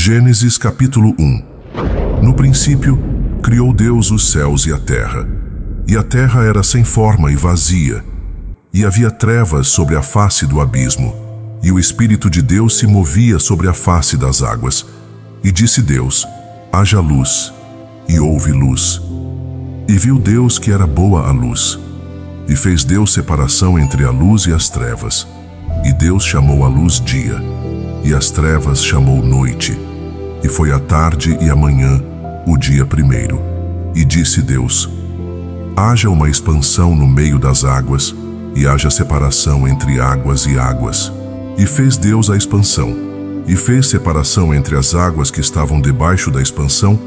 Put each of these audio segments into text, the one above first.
Gênesis capítulo 1. No princípio, criou Deus os céus e a terra era sem forma e vazia, e havia trevas sobre a face do abismo, e o Espírito de Deus se movia sobre a face das águas. E disse Deus: haja luz, e houve luz. E viu Deus que era boa a luz. E fez Deus separação entre a luz e as trevas. E Deus chamou a luz dia, e as trevas chamou noite. E foi a tarde e a manhã, o dia primeiro. E disse Deus: haja uma expansão no meio das águas, e haja separação entre águas e águas. E fez Deus a expansão, e fez separação entre as águas que estavam debaixo da expansão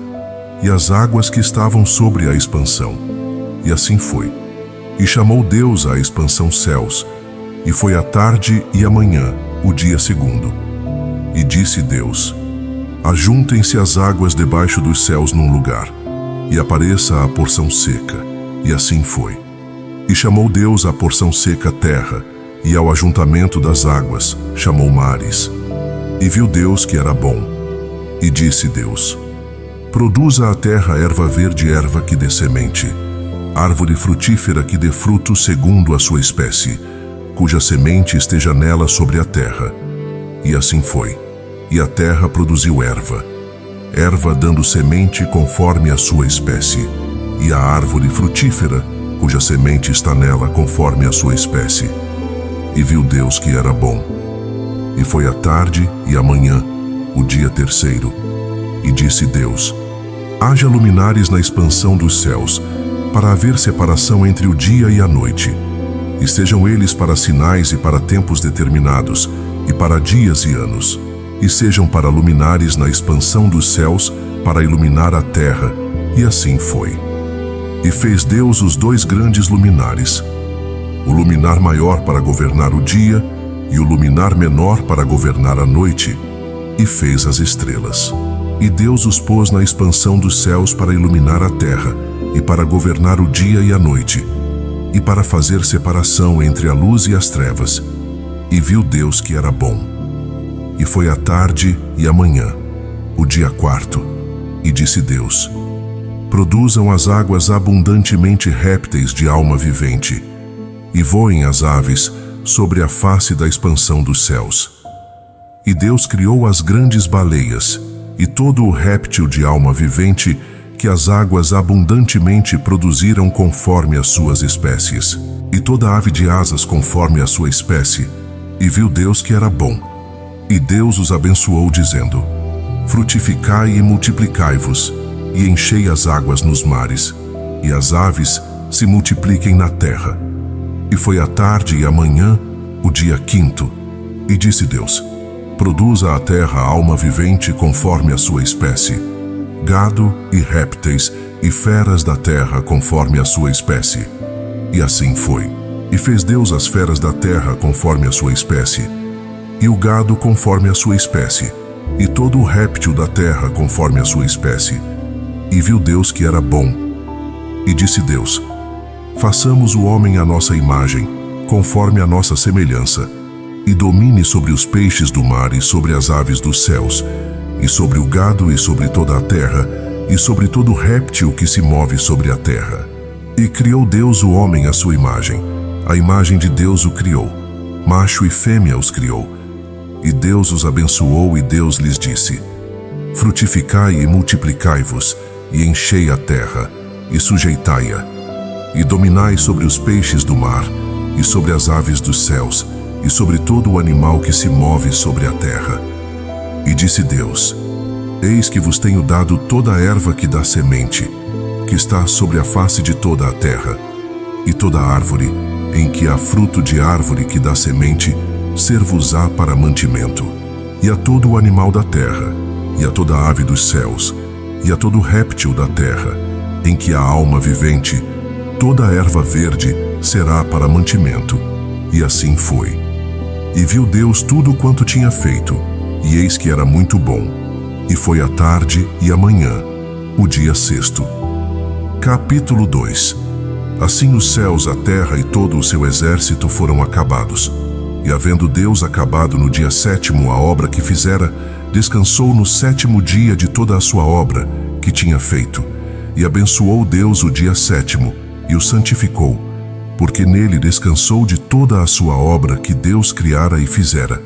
e as águas que estavam sobre a expansão. E assim foi. E chamou Deus a expansão céus, e foi a tarde e a manhã, o dia segundo. E disse Deus: ajuntem-se as águas debaixo dos céus num lugar, e apareça a porção seca. E assim foi. E chamou Deus a porção seca terra, e ao ajuntamento das águas chamou mares. E viu Deus que era bom. E disse Deus: produza a terra erva verde, erva que dê semente, árvore frutífera que dê fruto segundo a sua espécie, cuja semente esteja nela sobre a terra. E assim foi. E a terra produziu erva dando semente conforme a sua espécie, e a árvore frutífera, cuja semente está nela conforme a sua espécie. E viu Deus que era bom. E foi a tarde e a manhã, o dia terceiro. E disse Deus: haja luminares na expansão dos céus, para haver separação entre o dia e a noite, e sejam eles para sinais e para tempos determinados, e para dias e anos, e sejam para luminares na expansão dos céus, para iluminar a terra. E assim foi. E fez Deus os dois grandes luminares, o luminar maior para governar o dia, e o luminar menor para governar a noite, e fez as estrelas. E Deus os pôs na expansão dos céus para iluminar a terra, e para governar o dia e a noite, e para fazer separação entre a luz e as trevas. E viu Deus que era bom. E foi a tarde e a manhã, o dia quarto. E disse Deus: produzam as águas abundantemente répteis de alma vivente, e voem as aves sobre a face da expansão dos céus. E Deus criou as grandes baleias, e todo o réptil de alma vivente que as águas abundantemente produziram conforme as suas espécies, e toda ave de asas conforme a sua espécie. E viu Deus que era bom. E Deus os abençoou, dizendo: frutificai e multiplicai-vos, e enchei as águas nos mares, e as aves se multipliquem na terra. E foi a tarde e a manhã, o dia quinto. E disse Deus: produza a terra alma vivente conforme a sua espécie, gado e répteis e feras da terra conforme a sua espécie. E assim foi. E fez Deus as feras da terra conforme a sua espécie, e o gado conforme a sua espécie, e todo o réptil da terra conforme a sua espécie. E viu Deus que era bom. E disse Deus: façamos o homem à nossa imagem, conforme a nossa semelhança, e domine sobre os peixes do mar e sobre as aves dos céus, e sobre o gado e sobre toda a terra, e sobre todo réptil que se move sobre a terra. E criou Deus o homem à sua imagem, a imagem de Deus o criou, macho e fêmea os criou. E Deus os abençoou, e Deus lhes disse: frutificai e multiplicai-vos, e enchei a terra, e sujeitai-a, e dominai sobre os peixes do mar, e sobre as aves dos céus, e sobre todo o animal que se move sobre a terra. E disse Deus: eis que vos tenho dado toda a erva que dá semente, que está sobre a face de toda a terra, e toda árvore em que há fruto de árvore que dá semente, ser-vos-á para mantimento, e a todo o animal da terra, e a toda ave dos céus, e a todo réptil da terra, em que há alma vivente, toda a erva verde será para mantimento. E assim foi. E viu Deus tudo quanto tinha feito, e eis que era muito bom. E foi a tarde e a manhã, o dia sexto. Capítulo 2. Assim os céus, a terra e todo o seu exército foram acabados. E havendo Deus acabado no dia sétimo a obra que fizera, descansou no 7º dia de toda a sua obra que tinha feito, e abençoou Deus o dia 7º e o santificou, porque nele descansou de toda a sua obra que Deus criara e fizera.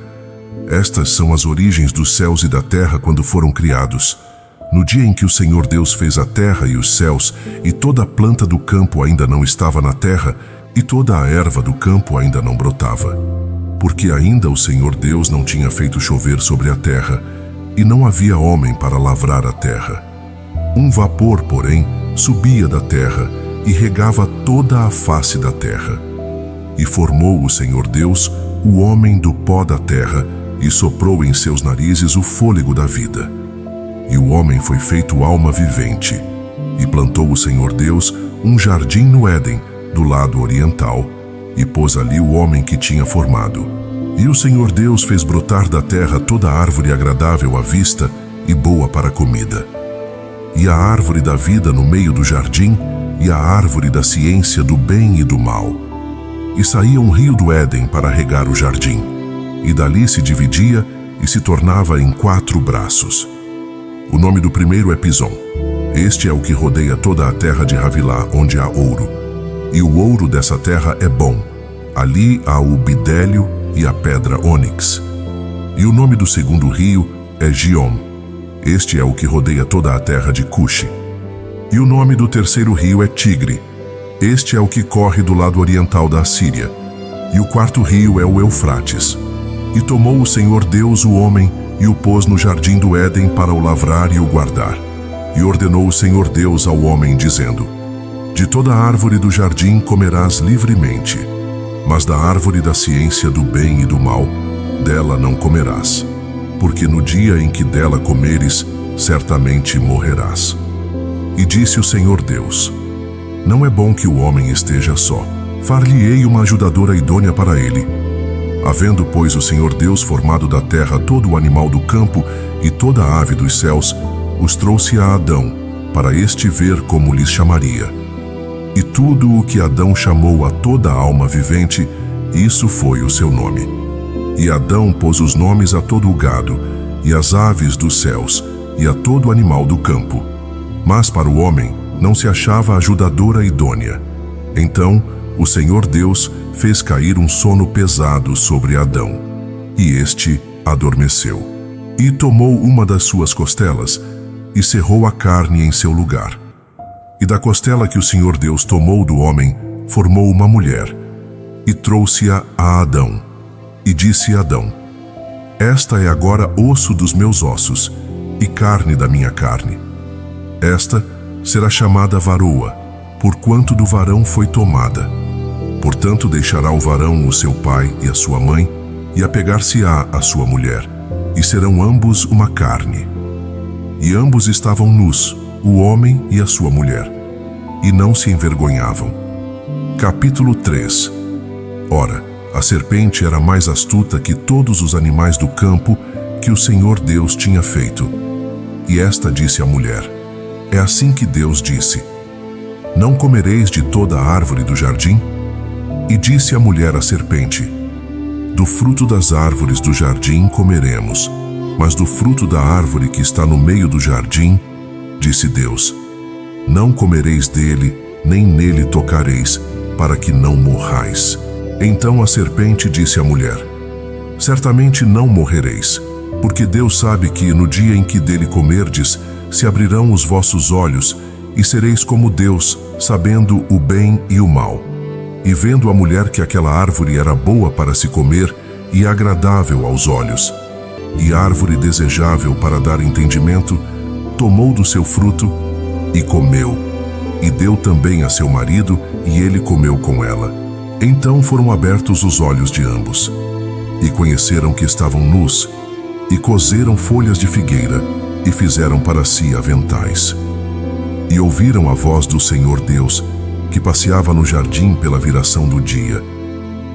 Estas são as origens dos céus e da terra quando foram criados. No dia em que o Senhor Deus fez a terra e os céus, e toda a planta do campo ainda não estava na terra, e toda a erva do campo ainda não brotava. Porque ainda o Senhor Deus não tinha feito chover sobre a terra, e não havia homem para lavrar a terra. Um vapor, porém, subia da terra e regava toda a face da terra. E formou o Senhor Deus o homem do pó da terra, e soprou em seus narizes o fôlego da vida. E o homem foi feito alma vivente. E plantou o Senhor Deus um jardim no Éden, do lado oriental, e pôs ali o homem que tinha formado. E o Senhor Deus fez brotar da terra toda árvore agradável à vista e boa para a comida. E a árvore da vida no meio do jardim, e a árvore da ciência do bem e do mal. E saía um rio do Éden para regar o jardim, e dali se dividia e se tornava em 4 braços. O nome do primeiro é Pison. Este é o que rodeia toda a terra de Havilá, onde há ouro. E o ouro dessa terra é bom. Ali há o bidélio e a pedra ônix. E o nome do segundo rio é Giom. Este é o que rodeia toda a terra de Cuxi. E o nome do terceiro rio é Tigre. Este é o que corre do lado oriental da Assíria. E o 4º rio é o Eufrates. E tomou o Senhor Deus o homem e o pôs no jardim do Éden para o lavrar e o guardar. E ordenou o Senhor Deus ao homem, dizendo: De toda árvore do jardim comerás livremente, mas da árvore da ciência do bem e do mal, dela não comerás, porque no dia em que dela comeres, certamente morrerás. E disse o Senhor Deus: Não é bom que o homem esteja só. Far-lhe-ei uma ajudadora idônea para ele. Havendo, pois, o Senhor Deus formado da terra todo o animal do campo e toda a ave dos céus, os trouxe a Adão, para este ver como lhes chamaria. E tudo o que Adão chamou a toda a alma vivente, isso foi o seu nome. E Adão pôs os nomes a todo o gado, e às aves dos céus, e a todo animal do campo. Mas para o homem não se achava ajudadora idônea. Então o Senhor Deus fez cair um sono pesado sobre Adão, e este adormeceu. E tomou uma das suas costelas, e cerrou a carne em seu lugar. E da costela que o Senhor Deus tomou do homem, formou uma mulher, e trouxe-a a Adão. E disse Adão: Esta é agora osso dos meus ossos, e carne da minha carne. Esta será chamada varoa, porquanto do varão foi tomada. Portanto deixará o varão o seu pai e a sua mãe, e apegar-se-á à sua mulher, e serão ambos uma carne. E ambos estavam nus, o homem e a sua mulher, e não se envergonhavam. Capítulo 3. Ora, a serpente era mais astuta que todos os animais do campo que o Senhor Deus tinha feito. E esta disse à mulher: É assim que Deus disse: Não comereis de toda a árvore do jardim? E disse a mulher à serpente: Do fruto das árvores do jardim comeremos, mas do fruto da árvore que está no meio do jardim, disse Deus: Não comereis dele, nem nele tocareis, para que não morrais. Então a serpente disse à mulher: Certamente não morrereis, porque Deus sabe que no dia em que dele comerdes, se abrirão os vossos olhos, e sereis como Deus, sabendo o bem e o mal. E vendo a mulher que aquela árvore era boa para se comer e agradável aos olhos, e árvore desejável para dar entendimento, tomou do seu fruto e comeu, e deu também a seu marido, e ele comeu com ela. Então foram abertos os olhos de ambos, e conheceram que estavam nus, e coseram folhas de figueira, e fizeram para si aventais. E ouviram a voz do Senhor Deus, que passeava no jardim pela viração do dia.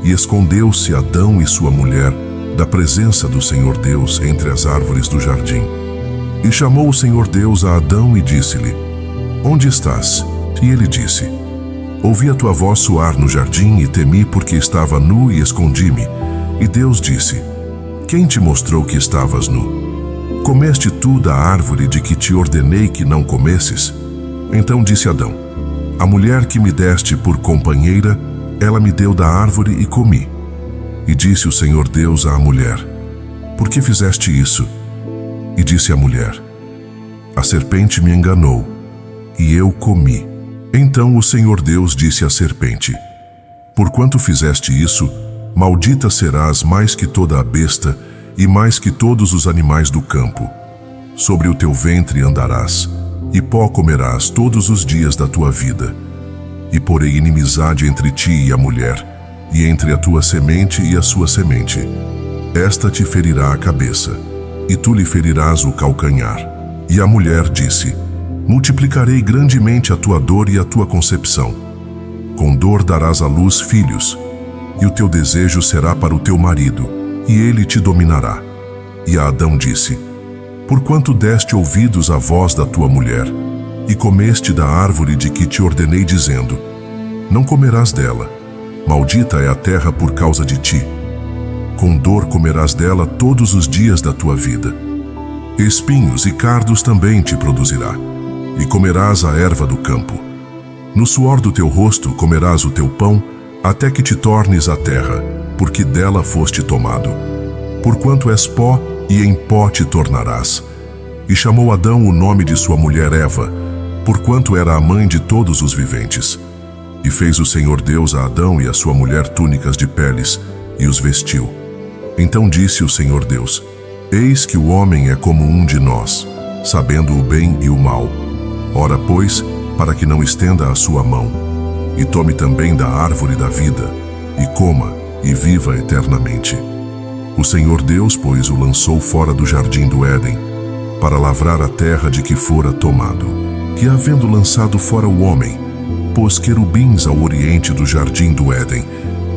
E escondeu-se Adão e sua mulher da presença do Senhor Deus entre as árvores do jardim. E chamou o Senhor Deus a Adão e disse-lhe: Onde estás? E ele disse: Ouvi a tua voz soar no jardim e temi porque estava nu e escondi-me. E Deus disse: Quem te mostrou que estavas nu? comeste tu da árvore de que te ordenei que não comesses? Então disse Adão: a mulher que me deste por companheira, ela me deu da árvore e comi. E disse o Senhor Deus à mulher: por que fizeste isso? E disse a mulher: a serpente me enganou, e eu comi. Então o Senhor Deus disse à serpente: porquanto fizeste isso, maldita serás mais que toda a besta e mais que todos os animais do campo. Sobre o teu ventre andarás, e pó comerás todos os dias da tua vida. E porei inimizade entre ti e a mulher, e entre a tua semente e a sua semente. Esta te ferirá a cabeça, e tu lhe ferirás o calcanhar. E a mulher disse: multiplicarei grandemente a tua dor e a tua concepção. Com dor darás à luz filhos, e o teu desejo será para o teu marido, e ele te dominará. E a Adão disse: porquanto deste ouvidos à voz da tua mulher, e comeste da árvore de que te ordenei, dizendo: não comerás dela, maldita é a terra por causa de ti. Com dor comerás dela todos os dias da tua vida. Espinhos e cardos também te produzirá, e comerás a erva do campo. No suor do teu rosto comerás o teu pão, até que te tornes a terra, porque dela foste tomado. Porquanto és pó, e em pó te tornarás. E chamou Adão o nome de sua mulher Eva, porquanto era a mãe de todos os viventes. E fez o Senhor Deus a Adão e a sua mulher túnicas de peles, e os vestiu. Então disse o Senhor Deus: eis que o homem é como um de nós, sabendo o bem e o mal. Ora, pois, para que não estenda a sua mão, e tome também da árvore da vida, e coma, e viva eternamente. O Senhor Deus, pois, o lançou fora do jardim do Éden, para lavrar a terra de que fora tomado. E havendo lançado fora o homem, pôs querubins ao oriente do jardim do Éden,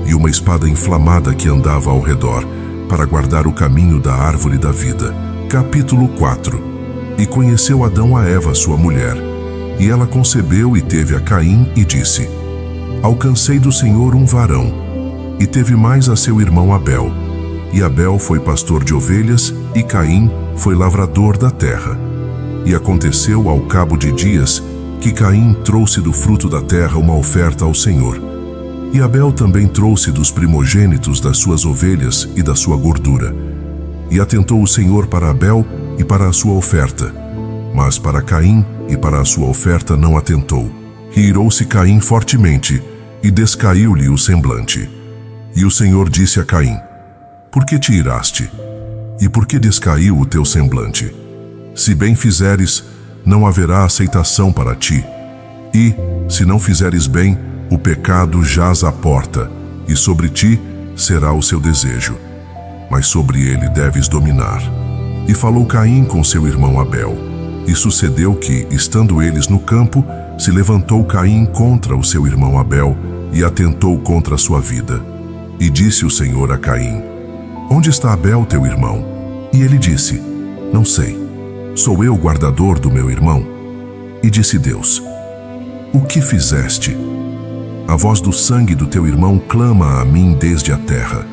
e uma espada inflamada que andava ao redor, para guardar o caminho da árvore da vida. Capítulo 4. E conheceu Adão a Eva, sua mulher, e ela concebeu e teve a Caim, e disse: alcancei do Senhor um varão. E teve mais a seu irmão Abel. E Abel foi pastor de ovelhas, e Caim foi lavrador da terra. E aconteceu ao cabo de dias, que Caim trouxe do fruto da terra uma oferta ao Senhor. E Abel também trouxe dos primogênitos das suas ovelhas e da sua gordura. E atentou o Senhor para Abel e para a sua oferta, mas para Caim e para a sua oferta não atentou. E irou-se Caim fortemente, e descaiu-lhe o semblante. E o Senhor disse a Caim: por que te iraste? E por que descaiu o teu semblante? Se bem fizeres, não haverá aceitação para ti. E, se não fizeres bem, o pecado jaz à porta, e sobre ti será o seu desejo. Mas sobre ele deves dominar. E falou Caim com seu irmão Abel. E sucedeu que, estando eles no campo, se levantou Caim contra o seu irmão Abel, e atentou contra a sua vida. E disse o Senhor a Caim: onde está Abel, teu irmão? E ele disse: não sei. Sou eu o guardador do meu irmão? E disse Deus: o que fizeste? A voz do sangue do teu irmão clama a mim desde a terra.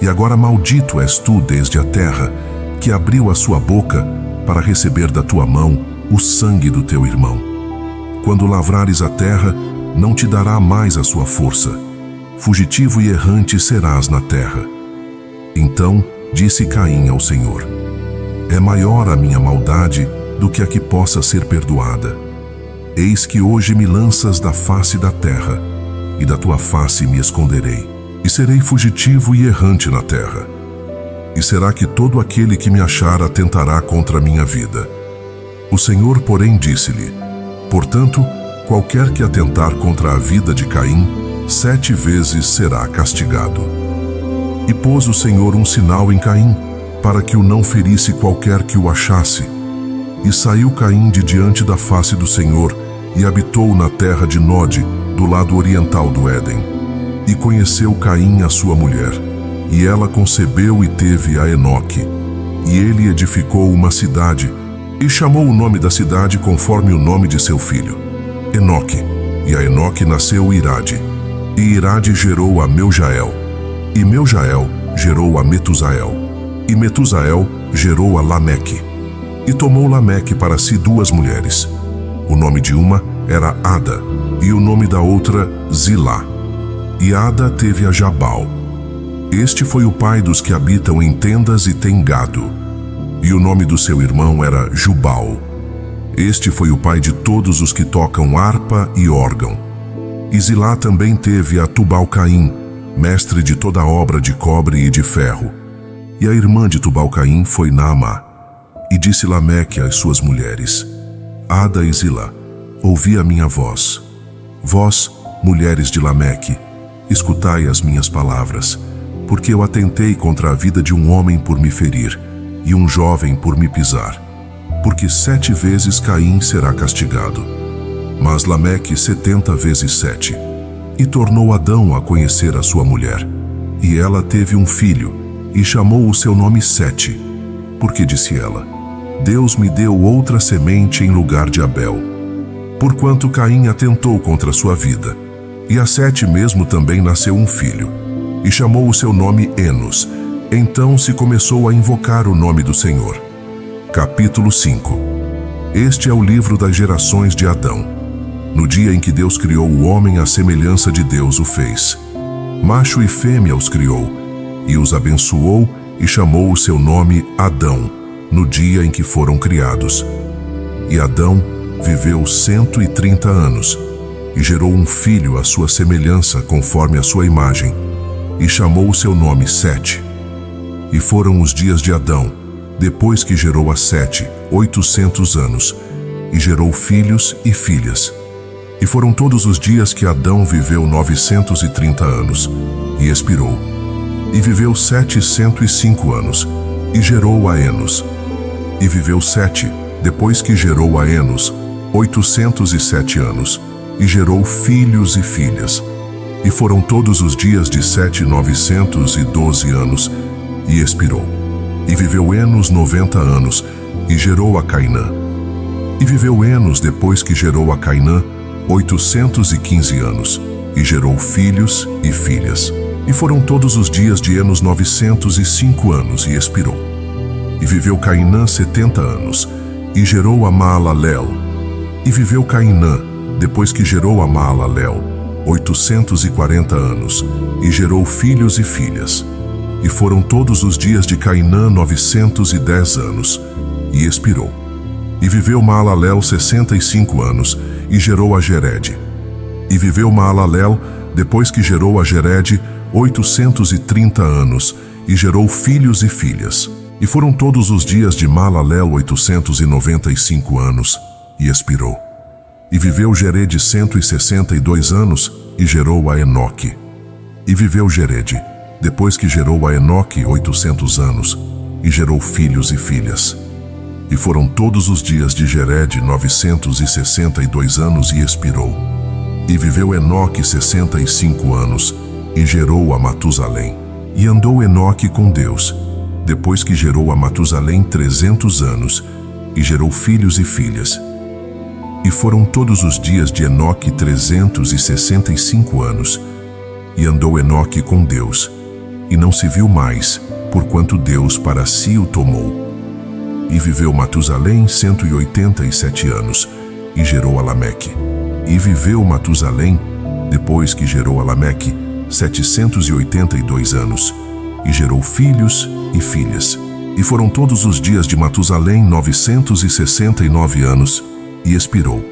E agora maldito és tu desde a terra, que abriu a sua boca para receber da tua mão o sangue do teu irmão. Quando lavrares a terra, não te dará mais a sua força. Fugitivo e errante serás na terra. Então disse Caim ao Senhor: é maior a minha maldade do que a que possa ser perdoada. Eis que hoje me lanças da face da terra, e da tua face me esconderei, e serei fugitivo e errante na terra. E será que todo aquele que me achar atentará contra a minha vida? O Senhor, porém, disse-lhe: portanto, qualquer que atentar contra a vida de Caim, 7 vezes será castigado. E pôs o Senhor um sinal em Caim, para que o não ferisse qualquer que o achasse. E saiu Caim de diante da face do Senhor, e habitou na terra de Nod, do lado oriental do Éden. E conheceu Caim a sua mulher, e ela concebeu e teve a Enoque. E ele edificou uma cidade, e chamou o nome da cidade conforme o nome de seu filho, Enoque. E a Enoque nasceu Irade. E Irade gerou a Meujael. E Meujael gerou a Metusael. E Metusael gerou a Lameque. E tomou Lameque para si 2 mulheres. O nome de uma era Ada, e o nome da outra Zilá. E Ada teve a Jabal. Este foi o pai dos que habitam em tendas e têm gado. E o nome do seu irmão era Jubal. Este foi o pai de todos os que tocam harpa e órgão. E Zilá também teve a Tubal-Caim, mestre de toda obra de cobre e de ferro. E a irmã de Tubal-Caim foi Naamá. E disse Lameque às suas mulheres: Ada e Zilá, ouvi a minha voz. Vós, mulheres de Lameque, escutai as minhas palavras, porque eu atentei contra a vida de um homem por me ferir, e um jovem por me pisar. Porque 7 vezes Caim será castigado, mas Lameque 70 vezes 7. E tornou Adão a conhecer a sua mulher. E ela teve um filho, e chamou o seu nome Sete, porque disse ela: Deus me deu outra semente em lugar de Abel. Porquanto Caim atentou contra a sua vida. E a Sete mesmo também nasceu um filho, e chamou o seu nome Enos. Então se começou a invocar o nome do Senhor. Capítulo 5. Este é o livro das gerações de Adão. No dia em que Deus criou o homem, à semelhança de Deus o fez. Macho e fêmea os criou, e os abençoou, e chamou o seu nome Adão, no dia em que foram criados. E Adão viveu 130 anos, e gerou um filho à sua semelhança, conforme a sua imagem, e chamou o seu nome Sete. E foram os dias de Adão, depois que gerou a Sete, 800 anos, e gerou filhos e filhas. E foram todos os dias que Adão viveu 930 anos, e expirou. E viveu 705 anos, e gerou a Enos. E viveu Sete, depois que gerou a Enos, 807 anos, e gerou filhos e filhas. E foram todos os dias de Sete 912 anos, e expirou. E viveu Enos 90 anos, e gerou a Cainã. E viveu Enos, depois que gerou a Cainã, 815 anos, e gerou filhos e filhas. E foram todos os dias de Enos 905 anos, e expirou. E viveu Cainã 70 anos, e gerou a Maalalel. E viveu Cainã, depois que gerou a Maalalel, 840 anos, e gerou filhos e filhas. E foram todos os dias de Cainã 910 anos, e expirou. E viveu Maalalel 65 anos, e gerou a Jered. E viveu Maalalel, depois que gerou a Jered, 830 anos, e gerou filhos e filhas. E foram todos os dias de Maalalel 895 anos, e expirou. E viveu Jered 162 anos, e gerou a Enoque. E viveu Jered, depois que gerou a Enoque 800 anos, e gerou filhos e filhas. E foram todos os dias de Jered 962 anos, e expirou. E viveu Enoque 65 anos, e gerou a Matusalém. E andou Enoque com Deus, depois que gerou a Matusalém 300 anos, e gerou filhos e filhas. E foram todos os dias de Enoque 365 anos, e andou Enoque com Deus, e não se viu mais, porquanto Deus para si o tomou. E viveu Matusalém 187 anos, e gerou a Lameque. E viveu Matusalém, depois que gerou a Lameque, 782 anos, e gerou filhos e filhas. E foram todos os dias de Matusalém 969 anos, e expirou.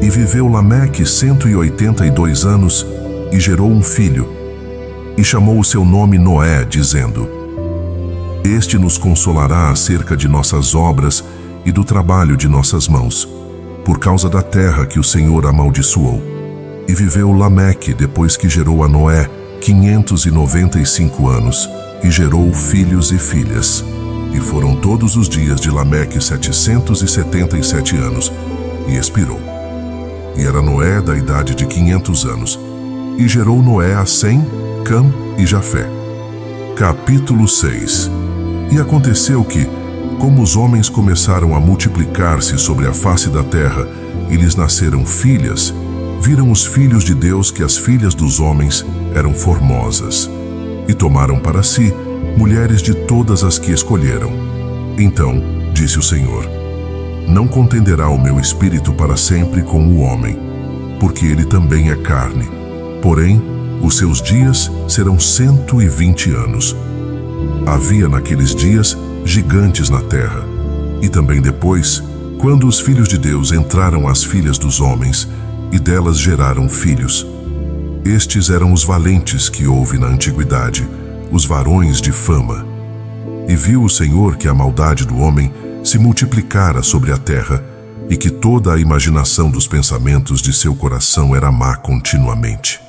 E viveu Lameque 182 anos, e gerou um filho, e chamou o seu nome Noé, dizendo: Este nos consolará acerca de nossas obras e do trabalho de nossas mãos, por causa da terra que o Senhor amaldiçoou. E viveu Lameque, depois que gerou a Noé, 595 anos, e gerou filhos e filhas. E foram todos os dias de Lameque 777 anos, e expirou. E era Noé da idade de 500 anos, e gerou Noé a Sem, Cam e Jafé. Capítulo 6. E aconteceu que, como os homens começaram a multiplicar-se sobre a face da terra, e lhes nasceram filhas, viram os filhos de Deus que as filhas dos homens eram formosas, e tomaram para si mulheres de todas as que escolheram. Então Disse o Senhor: não contenderá o meu espírito para sempre com o homem, porque ele também é carne. Porém, os seus dias serão 120 anos. Havia naqueles dias gigantes na terra. E também depois, quando os filhos de Deus entraram às filhas dos homens, e delas geraram filhos. Estes eram os valentes que houve na antiguidade, os varões de fama. E viu o Senhor que a maldade do homem se multiplicara sobre a terra, e que toda a imaginação dos pensamentos de seu coração era má continuamente.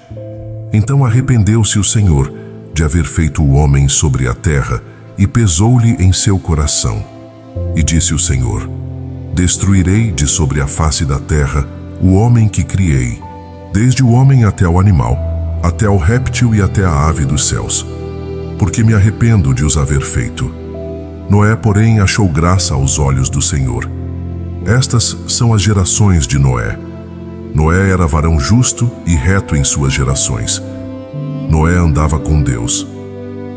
Então arrependeu-se o Senhor de haver feito o homem sobre a terra, e pesou-lhe em seu coração. E disse o Senhor: destruirei de sobre a face da terra o homem que criei, desde o homem até o animal, até o réptil e até a ave dos céus, porque me arrependo de os haver feito. Noé, porém, achou graça aos olhos do Senhor. Estas são as gerações de Noé. Noé era varão justo e reto em suas gerações. Noé andava com Deus.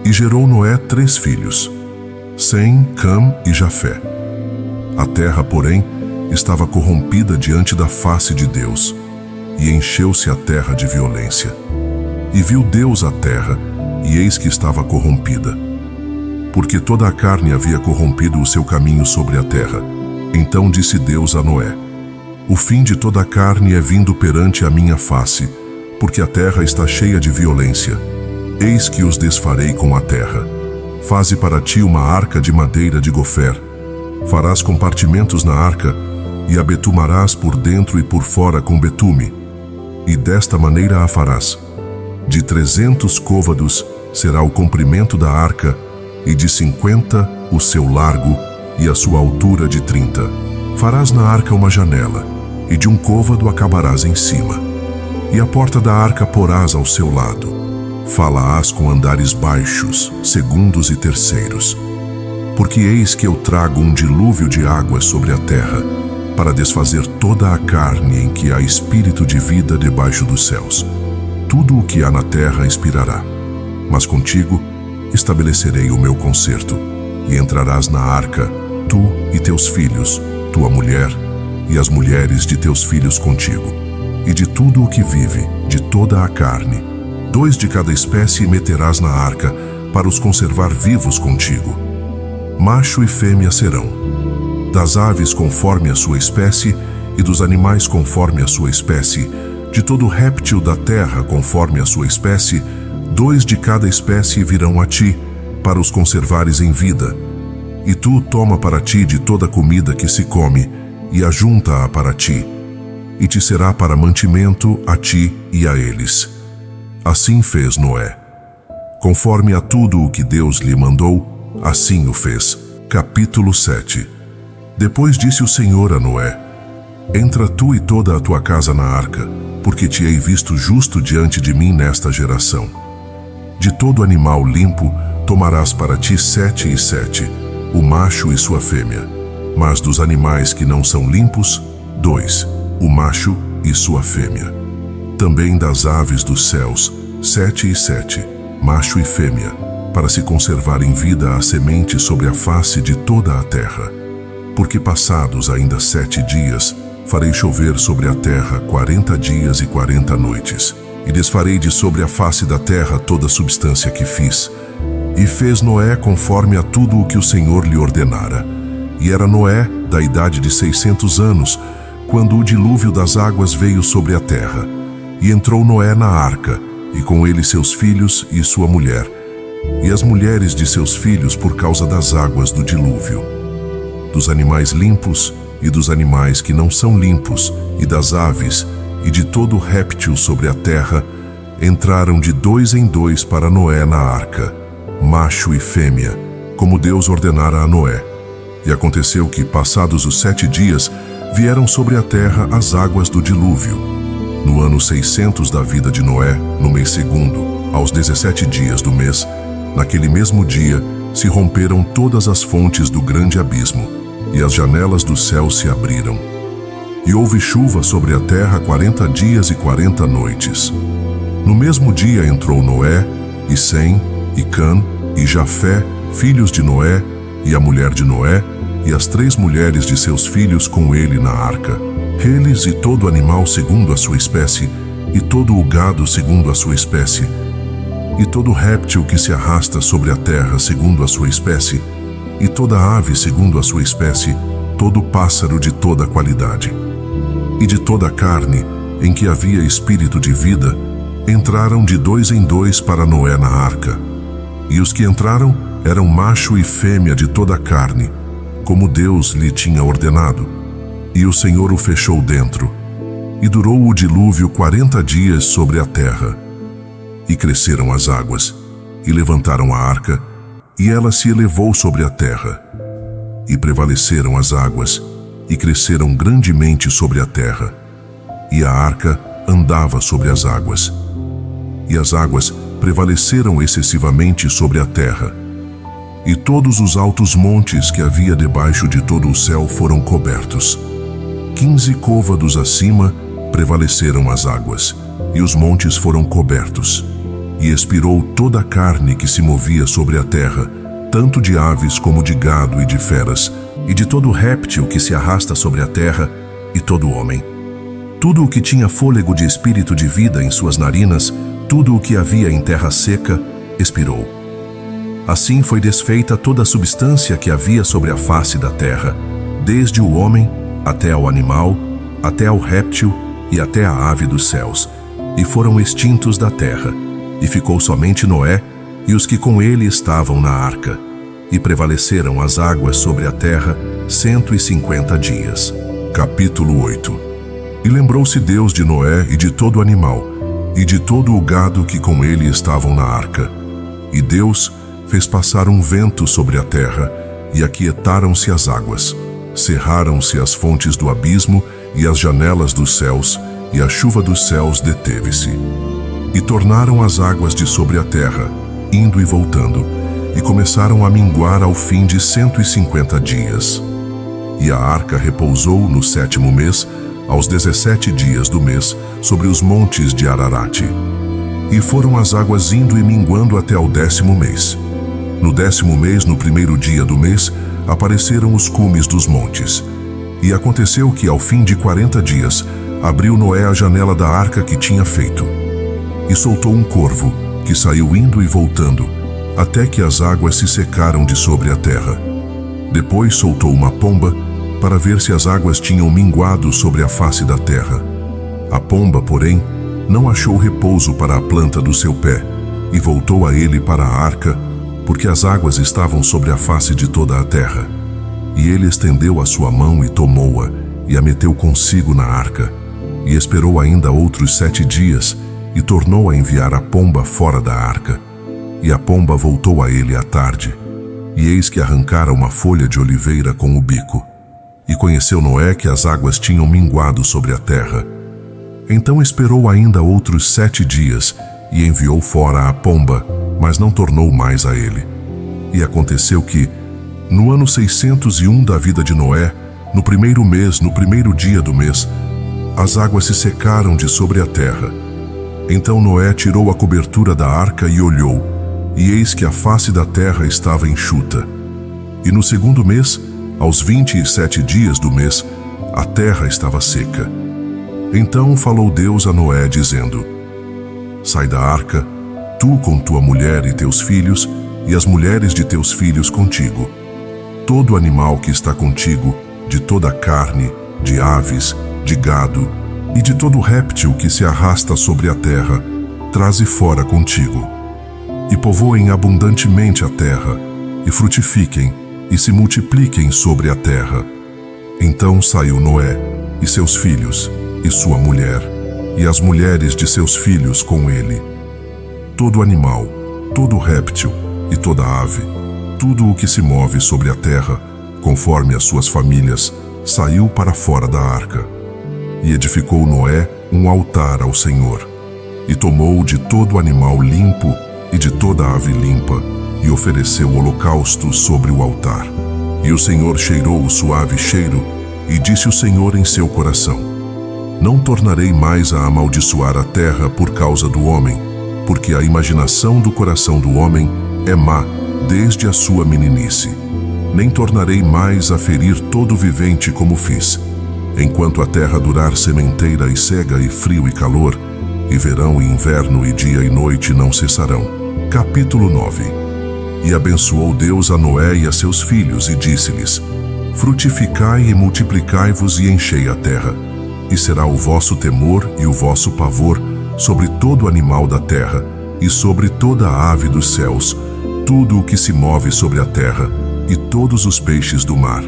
E gerou Noé 3 filhos, Sem, Cam e Jafé. A terra, porém, estava corrompida diante da face de Deus, e encheu-se a terra de violência. E viu Deus a terra, e eis que estava corrompida, porque toda a carne havia corrompido o seu caminho sobre a terra. Então disse Deus a Noé: o fim de toda a carne é vindo perante a minha face, porque a terra está cheia de violência. Eis que os desfarei com a terra. Faze para ti uma arca de madeira de gofer. Farás compartimentos na arca, e a betumarás por dentro e por fora com betume. E desta maneira a farás. De 300 côvados será o comprimento da arca, e de 50 o seu largo, e a sua altura de 30. Farás na arca uma janela, e de um côvado acabarás em cima. E a porta da arca porás ao seu lado. Fala-ás com andares baixos, segundos e terceiros. Porque eis que eu trago um dilúvio de águas sobre a terra, para desfazer toda a carne em que há espírito de vida debaixo dos céus. Tudo o que há na terra expirará. Mas contigo estabelecerei o meu concerto, e entrarás na arca, tu e teus filhos, tua mulher, e as mulheres de teus filhos contigo, e de tudo o que vive, de toda a carne. 2 de cada espécie meterás na arca, para os conservar vivos contigo. Macho e fêmea serão. Das aves conforme a sua espécie, e dos animais conforme a sua espécie, de todo réptil da terra conforme a sua espécie, 2 de cada espécie virão a ti, para os conservares em vida. E tu toma para ti de toda comida que se come, e ajunta-a para ti, e te será para mantimento a ti e a eles. Assim fez Noé. Conforme a tudo o que Deus lhe mandou, assim o fez. Capítulo 7. Depois disse o Senhor a Noé: entra tu e toda a tua casa na arca, porque te hei visto justo diante de mim nesta geração. De todo animal limpo tomarás para ti 7 e 7, o macho e sua fêmea. Mas dos animais que não são limpos, 2, o macho e sua fêmea. Também das aves dos céus, 7 e 7, macho e fêmea, para se conservar em vida a semente sobre a face de toda a terra. Porque passados ainda 7 dias, farei chover sobre a terra 40 dias e 40 noites, e desfarei de sobre a face da terra toda a substância que fiz. E fez Noé conforme a tudo o que o Senhor lhe ordenara. E era Noé da idade de 600 anos, quando o dilúvio das águas veio sobre a terra. E entrou Noé na arca, e com ele seus filhos e sua mulher, e as mulheres de seus filhos por causa das águas do dilúvio. Dos animais limpos e dos animais que não são limpos, e das aves, e de todo réptil sobre a terra, entraram de 2 em 2 para Noé na arca, macho e fêmea, como Deus ordenara a Noé. E aconteceu que, passados os 7 dias, vieram sobre a terra as águas do dilúvio. No ano 600 da vida de Noé, no mês 2º, aos 17 dias do mês, naquele mesmo dia, se romperam todas as fontes do grande abismo, e as janelas do céu se abriram. E houve chuva sobre a terra 40 dias e 40 noites. No mesmo dia entrou Noé, e Sem, e Cam, e Jafé, filhos de Noé, e a mulher de Noé, e as 3 mulheres de seus filhos com ele na arca, eles e todo animal segundo a sua espécie, e todo o gado segundo a sua espécie, e todo réptil que se arrasta sobre a terra segundo a sua espécie, e toda ave segundo a sua espécie, todo pássaro de toda qualidade. E de toda a carne, em que havia espírito de vida, entraram de 2 em 2 para Noé na arca. E os que entraram eram macho e fêmea de toda a carne, como Deus lhe tinha ordenado. E o Senhor o fechou dentro. E durou o dilúvio 40 dias sobre a terra. E cresceram as águas, e levantaram a arca, e ela se elevou sobre a terra. E prevaleceram as águas, e cresceram grandemente sobre a terra. E a arca andava sobre as águas. E as águas prevaleceram excessivamente sobre a terra. E todos os altos montes que havia debaixo de todo o céu foram cobertos. 15 côvados acima prevaleceram as águas, e os montes foram cobertos. E expirou toda a carne que se movia sobre a terra, tanto de aves como de gado e de feras, e de todo réptil que se arrasta sobre a terra, e todo homem. Tudo o que tinha fôlego de espírito de vida em suas narinas, tudo o que havia em terra seca, expirou. Assim foi desfeita toda a substância que havia sobre a face da terra, desde o homem até ao animal, até ao réptil e até a ave dos céus, e foram extintos da terra. E ficou somente Noé e os que com ele estavam na arca, e prevaleceram as águas sobre a terra 150 dias. Capítulo 8. E lembrou-se Deus de Noé e de todo animal, e de todo o gado que com ele estavam na arca. E Deus fez passar um vento sobre a terra, e aquietaram-se as águas. Cerraram-se as fontes do abismo e as janelas dos céus, e a chuva dos céus deteve-se. E tornaram as águas de sobre a terra, indo e voltando, e começaram a minguar ao fim de 150 dias. E a arca repousou no 7º mês, aos 17 dias do mês, sobre os montes de Ararate. E foram as águas indo e minguando até ao 10º mês. No 10º mês, no 1º dia do mês, apareceram os cumes dos montes. E aconteceu que, ao fim de 40 dias, abriu Noé a janela da arca que tinha feito. E soltou um corvo, que saiu indo e voltando, até que as águas se secaram de sobre a terra. Depois soltou uma pomba, para ver se as águas tinham minguado sobre a face da terra. A pomba, porém, não achou repouso para a planta do seu pé, e voltou a ele para a arca, porque as águas estavam sobre a face de toda a terra. E ele estendeu a sua mão e tomou-a, e a meteu consigo na arca, e esperou ainda outros 7 dias, e tornou a enviar a pomba fora da arca. E a pomba voltou a ele à tarde, e eis que arrancara uma folha de oliveira com o bico. E conheceu Noé que as águas tinham minguado sobre a terra. Então esperou ainda outros 7 dias, e enviou fora a pomba, mas não tornou mais a ele. E aconteceu que, no ano 601 da vida de Noé, no 1º mês, no 1º dia do mês, as águas se secaram de sobre a terra. Então Noé tirou a cobertura da arca e olhou, e eis que a face da terra estava enxuta. E no 2º mês, aos 27 dias do mês, a terra estava seca. Então falou Deus a Noé, dizendo: Sai da arca, tu com tua mulher e teus filhos, e as mulheres de teus filhos contigo. Todo animal que está contigo, de toda a carne, de aves, de gado, e de todo réptil que se arrasta sobre a terra, traze fora contigo. E povoem abundantemente a terra, e frutifiquem, e se multipliquem sobre a terra. Então saiu Noé, e seus filhos, e sua mulher, e as mulheres de seus filhos com ele. Todo animal, todo réptil, e toda ave, tudo o que se move sobre a terra, conforme as suas famílias, saiu para fora da arca. E edificou Noé um altar ao Senhor, e tomou de todo animal limpo e de toda ave limpa, e ofereceu holocausto sobre o altar. E o Senhor cheirou o suave cheiro, e disse o Senhor em seu coração: Não tornarei mais a amaldiçoar a terra por causa do homem, porque a imaginação do coração do homem é má desde a sua meninice. nem tornarei mais a ferir todo vivente como fiz. Enquanto a terra durar sementeira e cega e frio e calor, e verão e inverno e dia e noite não cessarão. Capítulo 9. E abençoou Deus a Noé e a seus filhos, e disse-lhes: frutificai e multiplicai-vos e enchei a terra, e será o vosso temor e o vosso pavor sobre todo animal da terra, e sobre toda a ave dos céus, tudo o que se move sobre a terra, e todos os peixes do mar.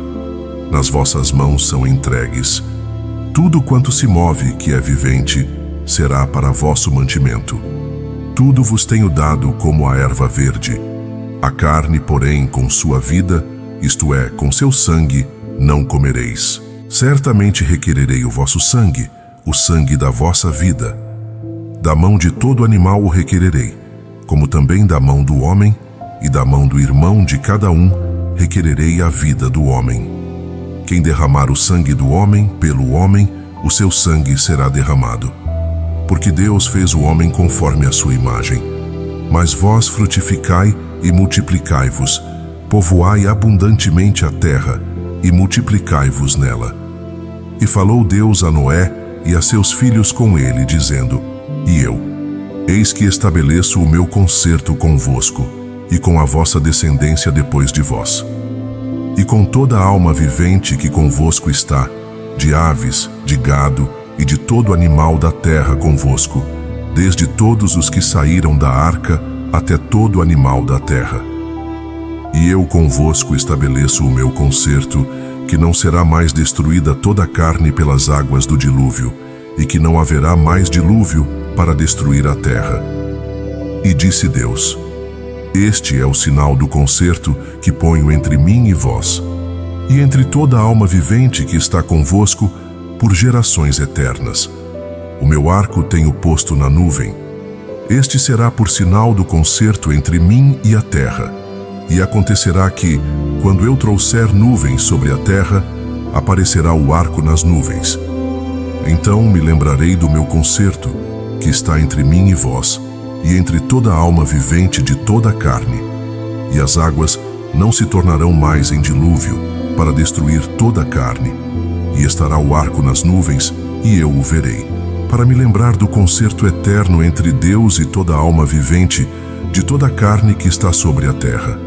Nas vossas mãos são entregues. Tudo quanto se move, que é vivente, será para vosso mantimento. Tudo vos tenho dado como a erva verde. A carne, porém, com sua vida, isto é, com seu sangue, não comereis. Certamente requererei o vosso sangue, o sangue da vossa vida. Da mão de todo animal o requererei, como também da mão do homem, e da mão do irmão de cada um requererei a vida do homem. Quem derramar o sangue do homem, pelo homem, o seu sangue será derramado. Porque Deus fez o homem conforme a sua imagem. Mas vós frutificai e multiplicai-vos, povoai abundantemente a terra, e multiplicai-vos nela. E falou Deus a Noé e a seus filhos com ele, dizendo: E eu, eis que estabeleço o meu concerto convosco, e com a vossa descendência depois de vós, e com toda a alma vivente que convosco está, de aves, de gado e de todo animal da terra convosco, desde todos os que saíram da arca até todo animal da terra. E eu convosco estabeleço o meu concerto, que não será mais destruída toda a carne pelas águas do dilúvio, e que não haverá mais dilúvio para destruir a terra. E disse Deus: Este é o sinal do concerto que ponho entre mim e vós, e entre toda a alma vivente que está convosco, por gerações eternas. O meu arco tenho posto na nuvem. Este será por sinal do concerto entre mim e a terra. E acontecerá que, quando eu trouxer nuvens sobre a terra, aparecerá o arco nas nuvens. Então me lembrarei do meu concerto, que está entre mim e vós, e entre toda a alma vivente de toda a carne. E as águas não se tornarão mais em dilúvio, para destruir toda a carne. E estará o arco nas nuvens, e eu o verei, para me lembrar do concerto eterno entre Deus e toda a alma vivente de toda a carne que está sobre a terra.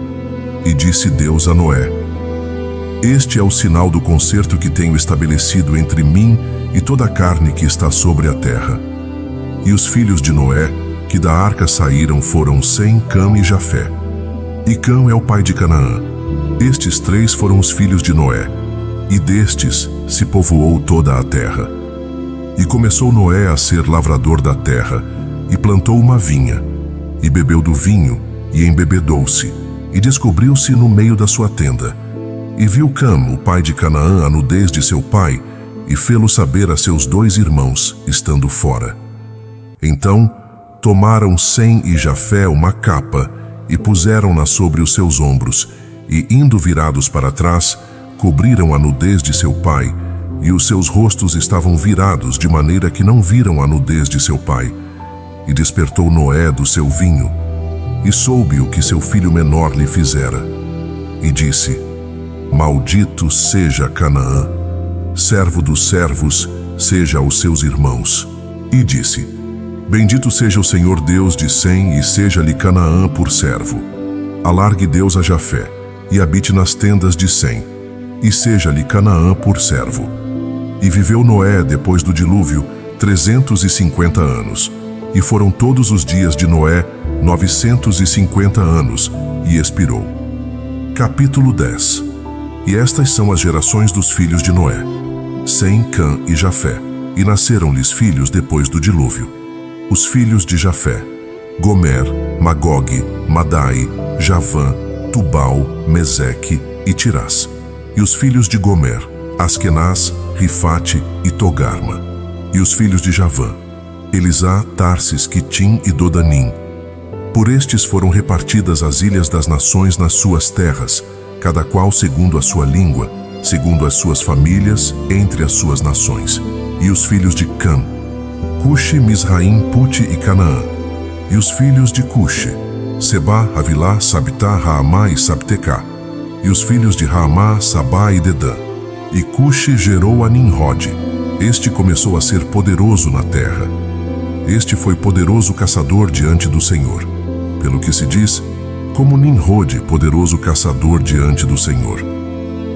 E disse Deus a Noé: Este é o sinal do concerto que tenho estabelecido entre mim e toda a carne que está sobre a terra. E os filhos de Noé, que da arca saíram, foram Sem, Cã e Jafé. E Cã é o pai de Canaã. Estes três foram os filhos de Noé, e destes se povoou toda a terra. E começou Noé a ser lavrador da terra, e plantou uma vinha, e bebeu do vinho, e embebedou-se, e descobriu-se no meio da sua tenda. E viu Cã, o pai de Canaã, a nudez de seu pai, e fê-lo saber a seus 2 irmãos, estando fora. Então tomaram Sem e Jafé uma capa, e puseram-na sobre os seus ombros, e, indo virados para trás, cobriram a nudez de seu pai, e os seus rostos estavam virados, de maneira que não viram a nudez de seu pai. E despertou Noé do seu vinho, e soube o que seu filho menor lhe fizera. E disse: Maldito seja Canaã, servo dos servos, seja aos seus irmãos. E disse: Bendito seja o Senhor Deus de Sem, e seja-lhe Canaã por servo. Alargue Deus a Jafé, e habite nas tendas de Sem, e seja-lhe Canaã por servo. E viveu Noé, depois do dilúvio, 350 anos, e foram todos os dias de Noé 950 anos, e expirou. Capítulo 10. E estas são as gerações dos filhos de Noé: Sem, Cã e Jafé, e nasceram-lhes filhos depois do dilúvio. Os filhos de Jafé: Gomer, Magogue, Madai, Javã, Tubal, Meseque e Tirás. E os filhos de Gomer: Askenaz, Rifate e Togarma. E os filhos de Javã: Elisá, Tarsis, Quitim e Dodanim. Por estes foram repartidas as ilhas das nações nas suas terras, cada qual segundo a sua língua, segundo as suas famílias, entre as suas nações. E os filhos de Cã: Cuxi, Misraim, Puti e Canaã. E os filhos de Cuxi: Seba, Havilá, Sabitá, Raamá e Sabtecá. E os filhos de Raamá, Sabá e Dedã. E Cuxi gerou a Nimrode. Este começou a ser poderoso na terra. Este foi poderoso caçador diante do Senhor. Pelo que se diz, como Nimrode, poderoso caçador diante do Senhor.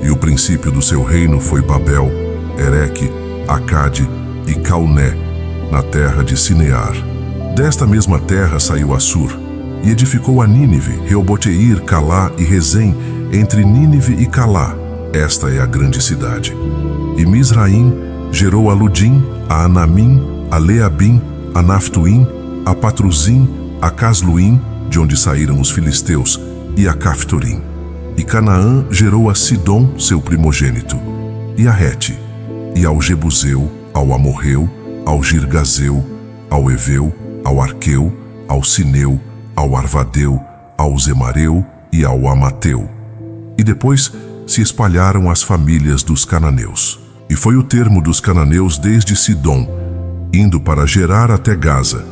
E o princípio do seu reino foi Babel, Ereque, Acade e Calné, na terra de Sinear. Desta mesma terra saiu Assur, e edificou a Nínive, Reoboteir, Calá e Rezém, entre Nínive e Calá. Esta é a grande cidade. E Misraim gerou a Ludim, a Anamim, a Leabim, a Naftuim, a Patruzim, a Casluim, de onde saíram os filisteus, e a Caftorim. E Canaã gerou a Sidom, seu primogênito, e a Rete, e ao Jebuseu, ao Amorreu, ao Girgazeu, ao Eveu, ao Arqueu, ao Sineu, ao Arvadeu, ao Zemareu e ao Amateu. E depois se espalharam as famílias dos cananeus. E foi o termo dos cananeus desde Sidom, indo para Gerar até Gaza,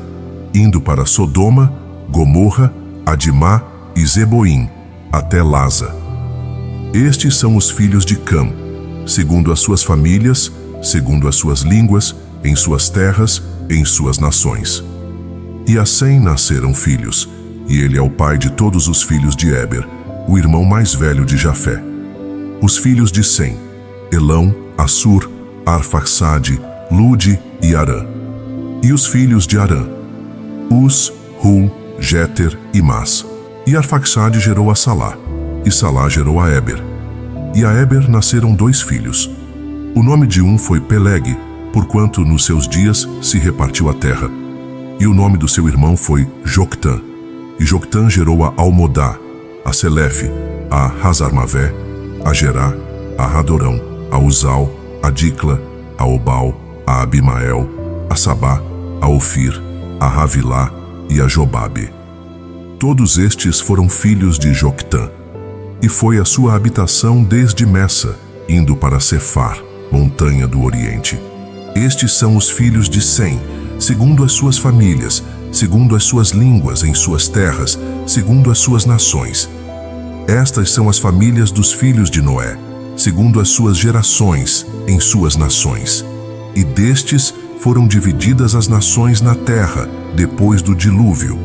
indo para Sodoma, Gomorra, Adimá e Zeboim, até Laza. Estes são os filhos de Cam, segundo as suas famílias, segundo as suas línguas, em suas terras, em suas nações. E a Sem nasceram filhos, e ele é o pai de todos os filhos de Éber, o irmão mais velho de Jafé. Os filhos de Sem: Elão, Assur, Arfaxade, Lude e Arã. E os filhos de Arã: Uz, Hul, Jéter e Mas. E Arfaxade gerou a Salá, e Salá gerou a Éber. E a Éber nasceram 2 filhos. O nome de um foi Peleg, porquanto nos seus dias se repartiu a terra. E o nome do seu irmão foi Joctã. E Joctã gerou a Almodá, a Selefe, a Hazarmavé, a Gerá, a Radorão, a Uzal, a Dicla, a Obal, a Abimael, a Sabá, a Ofir, a Ravilá e a Jobabe. Todos estes foram filhos de Joctã. E foi a sua habitação desde Messa, indo para Cefar, montanha do Oriente. Estes são os filhos de Sem, segundo as suas famílias, segundo as suas línguas em suas terras, segundo as suas nações. Estas são as famílias dos filhos de Noé, segundo as suas gerações, em suas nações. E destes foram divididas as nações na terra, depois do dilúvio,